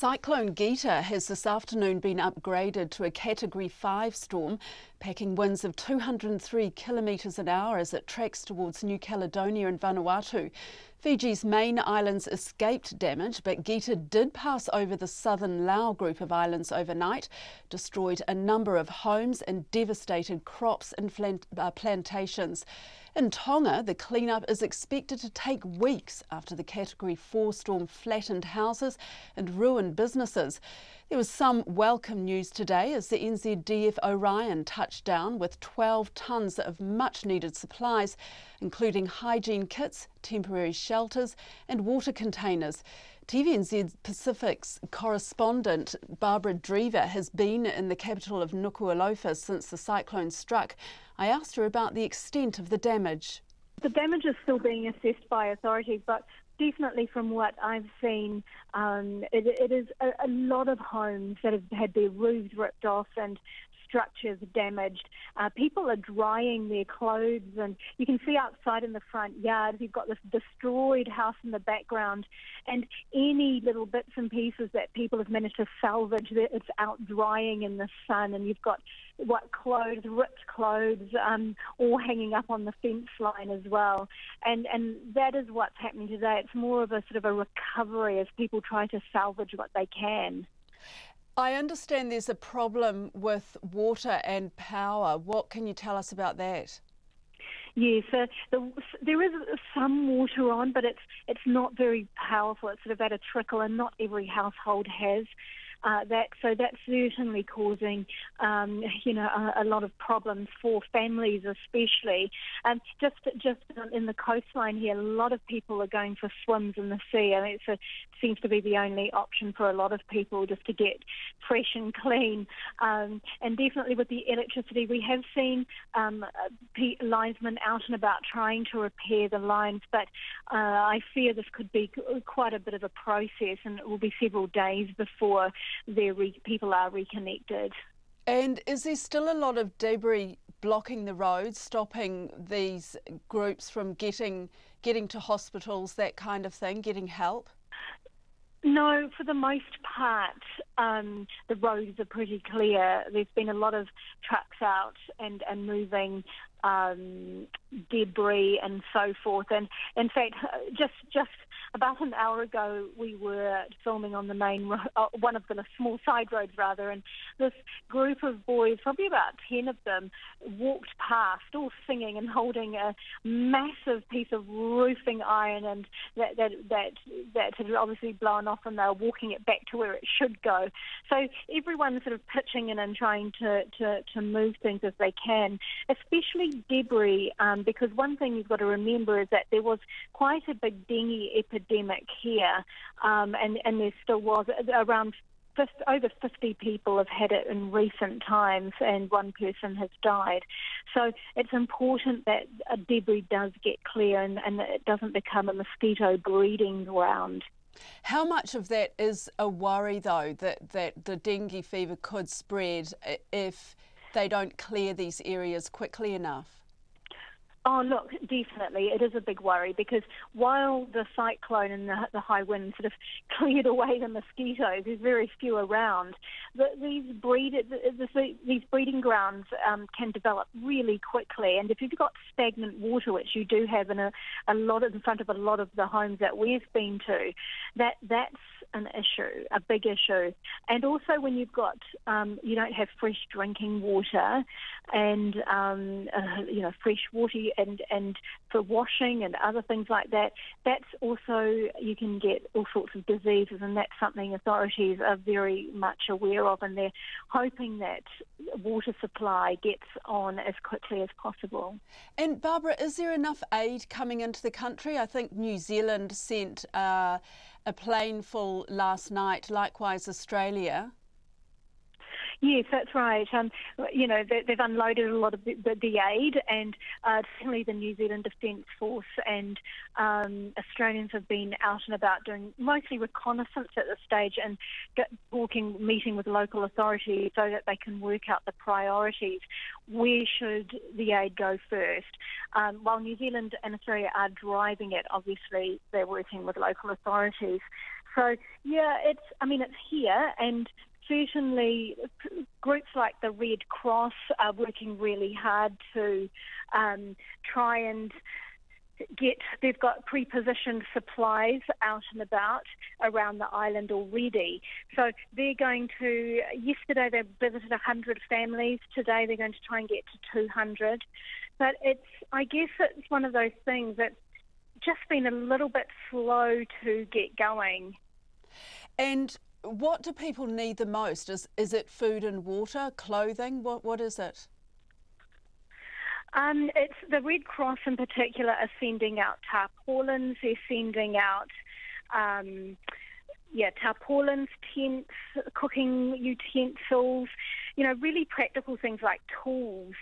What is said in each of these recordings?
Cyclone Gita has this afternoon been upgraded to a Category 5 storm, packing winds of 203 kilometres an hour as it tracks towards New Caledonia and Vanuatu. Fiji's main islands escaped damage, but Gita did pass over the southern Lau group of islands overnight, destroyed a number of homes and devastated crops and plantations. In Tonga, the clean-up is expected to take weeks after the Category 4 storm flattened houses and ruined businesses. There was some welcome news today as the NZDF Orion touched down with 12 tonnes of much-needed supplies, including hygiene kits, temporary shelters and water containers. TVNZ Pacific's correspondent Barbara Dreaver has been in the capital of Nuku'alofa since the cyclone struck. I asked her about the extent of the damage. The damage is still being assessed by authorities, but definitely from what I've seen, it is a lot of homes that have had their roofs ripped off and structures damaged. People are drying their clothes, and you can see outside in the front yard, you've got this destroyed house in the background, and any little bits and pieces that people have managed to salvage, it's out drying in the sun, and you've got ripped clothes, all hanging up on the fence line as well. And that is what's happening today. It's more of a sort of a recovery as people try to salvage what they can. I understand there's a problem with water and power. What can you tell us about that? Yes, there is some water on, but it's not very powerful. It's sort of at a trickle, and not every household has that. So that's certainly causing, a lot of problems for families, especially. Just in the coastline here, a lot of people are going for swims in the sea. I mean, it seems to be the only option for a lot of people, just to get fresh and clean. And definitely with the electricity, we have seen linesmen out and about trying to repair the lines, but I fear this could be quite a bit of a process, and it will be several days before people are reconnected. And is there still a lot of debris blocking the roads, stopping these groups from getting to hospitals, that kind of thing, getting help? No, for the most part, the roads are pretty clear. There's been a lot of trucks out and moving debris and so forth. And in fact, just about an hour ago, we were filming on the main one of the small side roads rather, and this group of boys, probably about 10 of them, walked past, all singing and holding a massive piece of roofing iron, and that had obviously blown off, and they were walking it back to where it should go. So everyone's sort of pitching in and trying to move things as they can, especially debris, because one thing you've got to remember is that there was quite a big dengue epidemic here, and there still was. Around over 50 people have had it in recent times, and one person has died. So it's important that a debris does get clear and that it doesn't become a mosquito breeding ground. How much of that is a worry, though, that the dengue fever could spread if they don't clear these areas quickly enough? Oh, look, definitely. It is a big worry, because while the cyclone and the high wind sort of cleared away the mosquitoes, there's very few around. These breeding grounds can develop really quickly, and if you've got stagnant water, which you do have in in front of a lot of the homes that we've been to, that's an issue, a big issue. And also when you've got, you don't have fresh drinking water and, fresh water and for washing and other things like that, that's also, you can get all sorts of diseases, and that's something authorities are very much aware of, and they're hoping that water supply gets on as quickly as possible. And Barbara, is there enough aid coming into the country? I think New Zealand sent a plane full last night, likewise Australia. Yes, that's right. They've unloaded a lot of the aid, and certainly the New Zealand Defence Force and Australians have been out and about doing mostly reconnaissance at this stage and meeting with local authorities so that they can work out the priorities. Where should the aid go first? While New Zealand and Australia are driving it, obviously they're working with local authorities. So, yeah, it's here, and certainly groups like the Red Cross are working really hard to try and they've got pre-positioned supplies out and about around the island already. So they're going to, yesterday they visited 100 families, today they're going to try and get to 200. But I guess it's one of those things that's just been a little bit slow to get going. And what do people need the most? Is it food and water, clothing? What is it? It's the Red Cross in particular are sending out tarpaulins. They're sending out tarpaulins, tents, cooking utensils, really practical things like tools,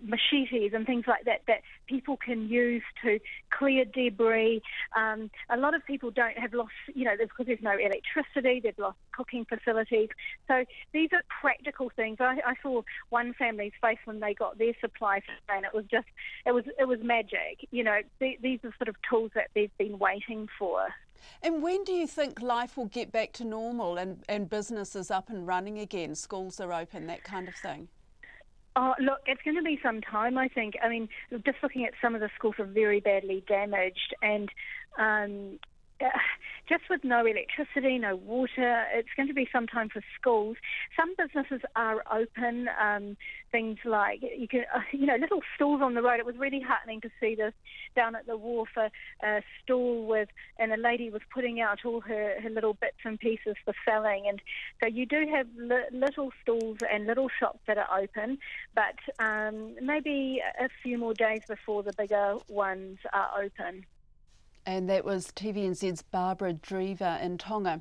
machetes and things like that people can use to clear debris. A lot of people have lost, because there's no electricity, they've lost cooking facilities. So these are practical things. I saw one family's face when they got their supplies, and it was magic. These are sort of tools that they've been waiting for. And when do you think life will get back to normal and businesses up and running again, schools are open, that kind of thing? Oh, look, it's going to be some time, I think. Just looking at some of the schools are very badly damaged, and just with no electricity, no water, it's going to be some time for schools. Some businesses are open, things like, little stalls on the road. It was really heartening to see this down at the wharf, a stall and a lady was putting out all her little bits and pieces for selling. And so you do have little stalls and little shops that are open, but maybe a few more days before the bigger ones are open. And that was TVNZ's Barbara Dreaver in Tonga.